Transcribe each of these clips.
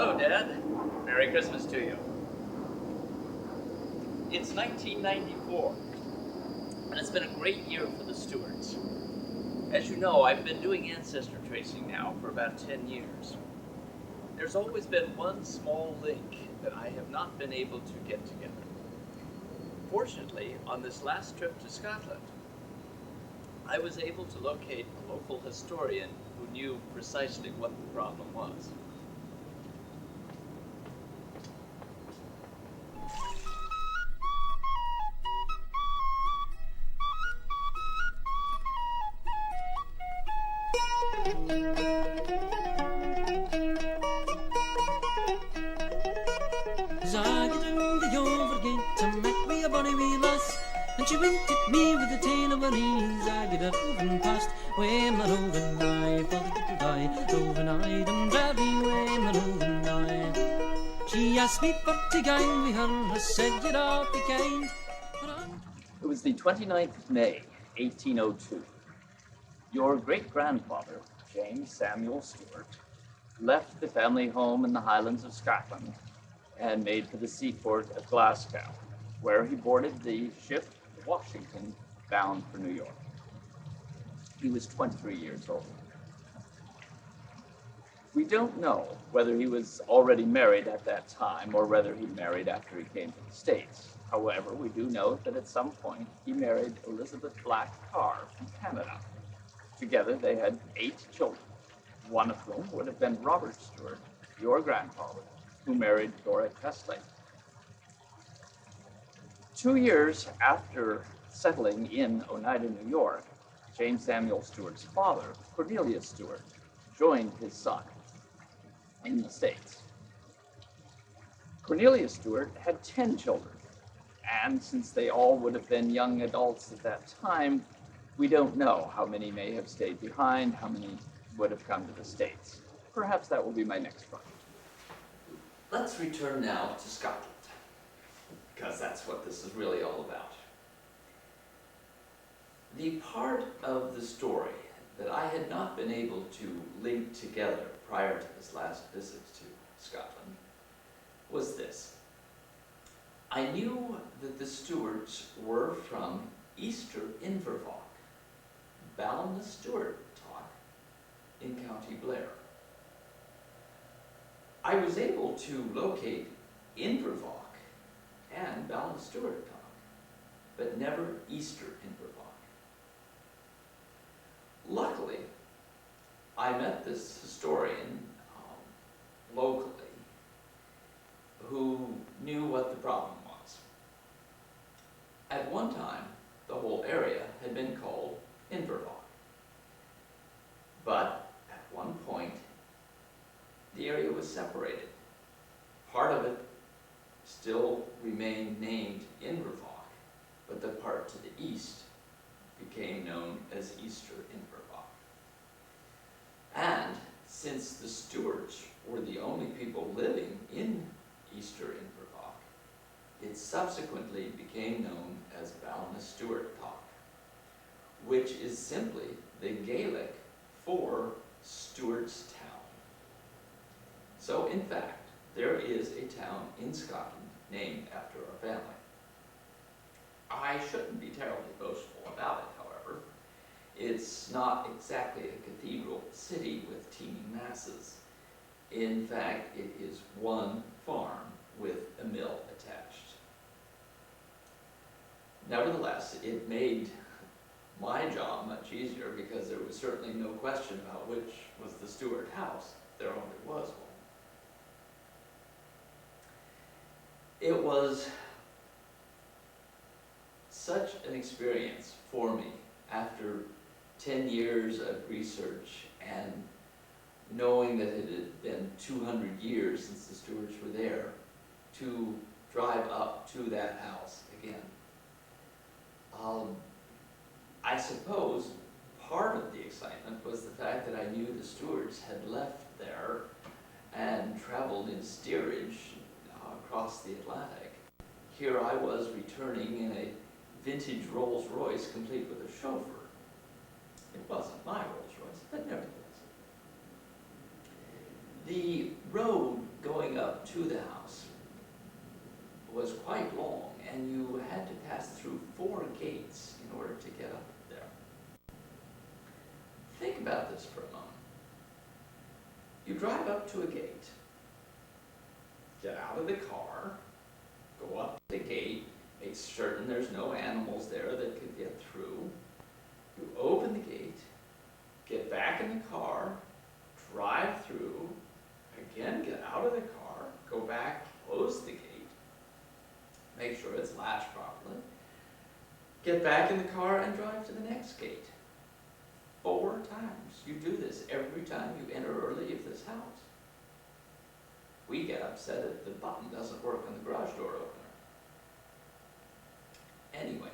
Hello, Dad. Merry Christmas to you. It's 1994, and it's been a great year for the Stewarts. As you know, I've been doing ancestor tracing now for about 10 years. There's always been one small link that I have not been able to get together. Fortunately, on this last trip to Scotland, I was able to locate a local historian who knew precisely what the problem was. The overgate to make me a bonny wee lass, and she winked at me with the tail of her ears. I get up roving past, way my roving eye, for the little die, roving eyed and drabby, way my roving eye. She asked me for to gang with her, I said you'd all be kind. It was the 29th of May, 1802. Your great-grandfather, James Samuel Stewart, left the family home in the Highlands of Scotland and made for the seaport of Glasgow, where he boarded the ship Washington, bound for New York. He was 23 years old. We don't know whether he was already married at that time or whether he married after he came to the States. However, we do know that at some point he married Elizabeth Black Carr from Canada. Together they had 8 children, one of whom would have been Robert Stewart, your grandfather, who married Dora Tesley. 2 years after settling in Oneida, New York, James Samuel Stewart's father, Cornelius Stewart, joined his son in the States. Cornelius Stewart had 10 children, and since they all would have been young adults at that time, we don't know how many may have stayed behind, how many would have come to the States. Perhaps that will be my next project. Let's return now to Scotland, because that's what this is really all about. The part of the story that I had not been able to link together prior to this last visit to Scotland was this. I knew that the Stewarts were from Easter Invervoch, Ballinasstewart in County Blair. I was able to locate Invervoch and Ballinasstewart, but never Easter Invervoch. Luckily, I met this historian locally who knew what the problem was. At one time, the whole area had been called Invervoch, but at one point, the area was separated. Part of it still remained named Invervoch, but the part to the east became known as Easter Invervoch. And since the Stewarts were the only people living in Easter Invervoch, it subsequently became known as Ballinasstewart, which is simply the Gaelic for Stewart's Town. So, in fact, there is a town in Scotland named after our family. I shouldn't be terribly boastful about it, however. It's not exactly a cathedral city with teeming masses. In fact, it is one farm with a mill attached. Nevertheless, it made my job much easier because there was certainly no question about which was the Stewart house. There only was one. It was such an experience for me after 10 years of research and knowing that it had been 200 years since the Stewarts were there to drive up to that house again. I suppose part of the excitement was the fact that I knew the Stewarts had left there and traveled in steerage across the Atlantic. Here I was returning in a vintage Rolls Royce complete with a chauffeur. It wasn't my Rolls Royce, but nevertheless. The road going up to the house was quite long, and you had to pass through 4 gates in order to get up there. Think about this for a moment. You drive up to a gate, get out of the car, go up to the gate, make certain there's no animals there that could get through. You open the gate, get back in the car, drive through, again get out of the car, go back, close the gate, make sure it's latched properly, get back in the car and drive to the next gate. 4 times. You do this every time you enter or leave this house. We get upset if the button doesn't work on the garage door opener. Anyway,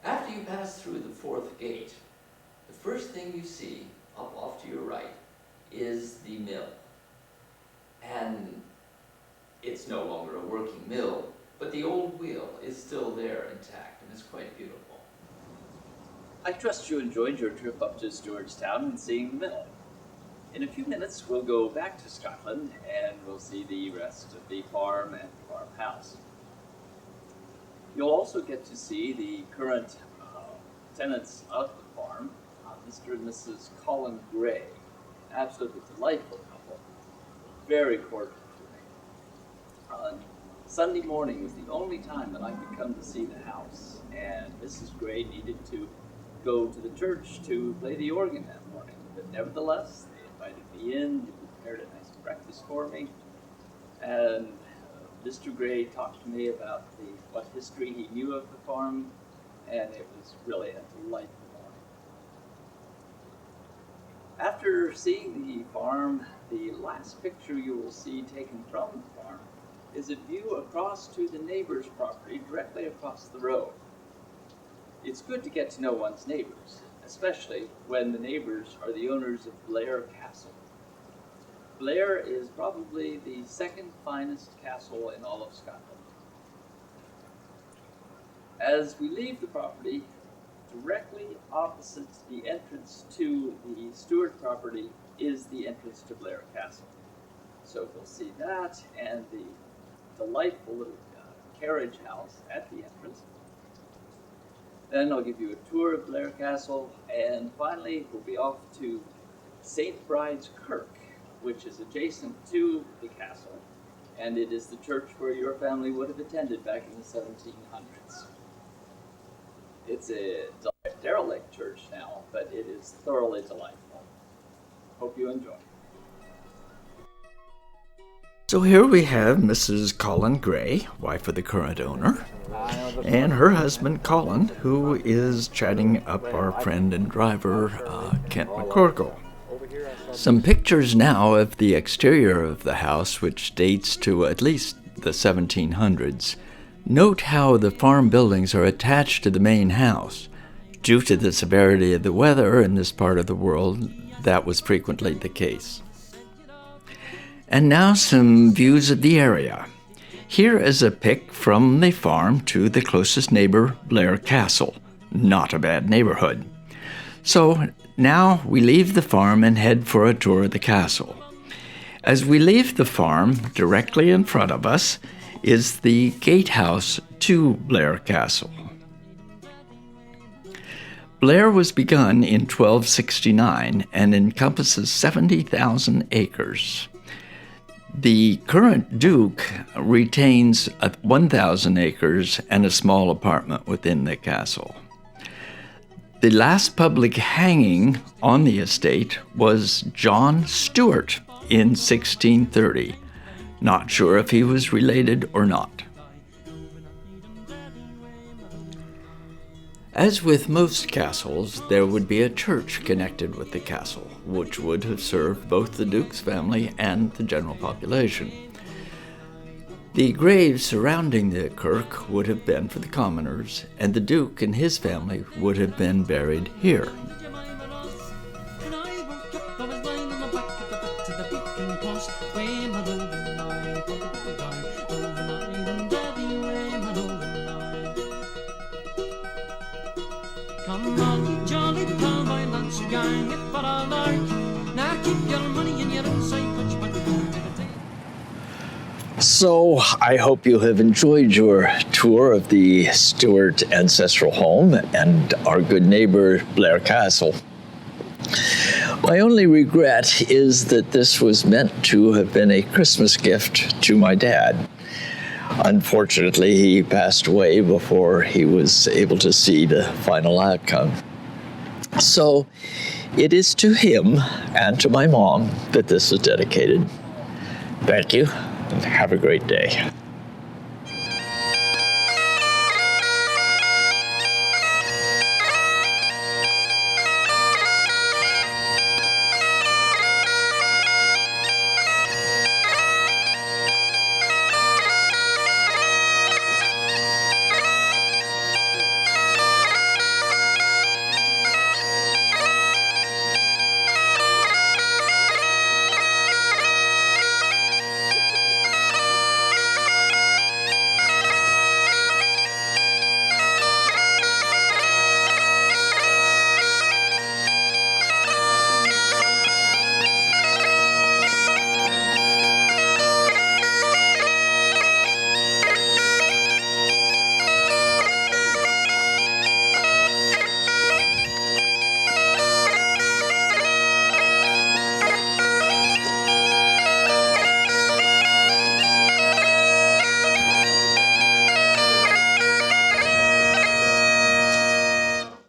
after you pass through the 4th gate, the first thing you see up off to your right is the mill. And it's no longer a working mill, but the old wheel is still there intact, and it's quite beautiful. I trust you enjoyed your trip up to Stewartstown and seeing the mill. In a few minutes, we'll go back to Scotland and we'll see the rest of the farm and farmhouse. You'll also get to see the current tenants of the farm, Mr. and Mrs. Colin Gray. Absolutely delightful couple. Very cordial to me. On Sunday morning was the only time that I could come to see the house, and Mrs. Gray needed to go to the church to play the organ that morning. But nevertheless, they invited me in, they prepared a nice breakfast for me, and Mr. Gray talked to me about what history he knew of the farm, and it was really a delightful morning. After seeing the farm, the last picture you will see taken from the farm is a view across to the neighbor's property directly across the road. It's good to get to know one's neighbors, especially when the neighbors are the owners of Blair Castle. Blair is probably the 2nd finest castle in all of Scotland. As we leave the property, directly opposite the entrance to the Stewart property is the entrance to Blair Castle. So we'll see that and the delightful little carriage house at the entrance. Then I'll give you a tour of Blair Castle, and finally we'll be off to St. Bride's Kirk, which is adjacent to the castle, and it is the church where your family would have attended back in the 1700s. It's a derelict church now, but it is thoroughly delightful. Hope you enjoy. So here we have Mrs. Colin Gray, wife of the current owner, and her husband Colin, who is chatting up our friend and driver, Kent McCorkle. Some pictures now of the exterior of the house, which dates to at least the 1700s. Note how the farm buildings are attached to the main house. Due to the severity of the weather in this part of the world, that was frequently the case. And now some views of the area. Here is a pic from the farm to the closest neighbor, Blair Castle. Not a bad neighborhood. So now we leave the farm and head for a tour of the castle. As we leave the farm, directly in front of us is the gatehouse to Blair Castle. Blair was begun in 1269 and encompasses 70,000 acres. The current Duke retains 1,000 acres and a small apartment within the castle. The last public hanging on the estate was John Stewart in 1630. Not sure if he was related or not. As with most castles, there would be a church connected with the castle, which would have served both the Duke's family and the general population. The graves surrounding the kirk would have been for the commoners, and the Duke and his family would have been buried here. Come on, you jolly cowboy lads, gang it for a lark. Now keep your money in your inside punch, but don't give a damn. So I hope you have enjoyed your tour of the Stuart Ancestral Home and our good neighbor, Blair Castle. My only regret is that this was meant to have been a Christmas gift to my dad. Unfortunately, he passed away before he was able to see the final outcome. So it is to him and to my mom that this is dedicated. Thank you, and have a great day.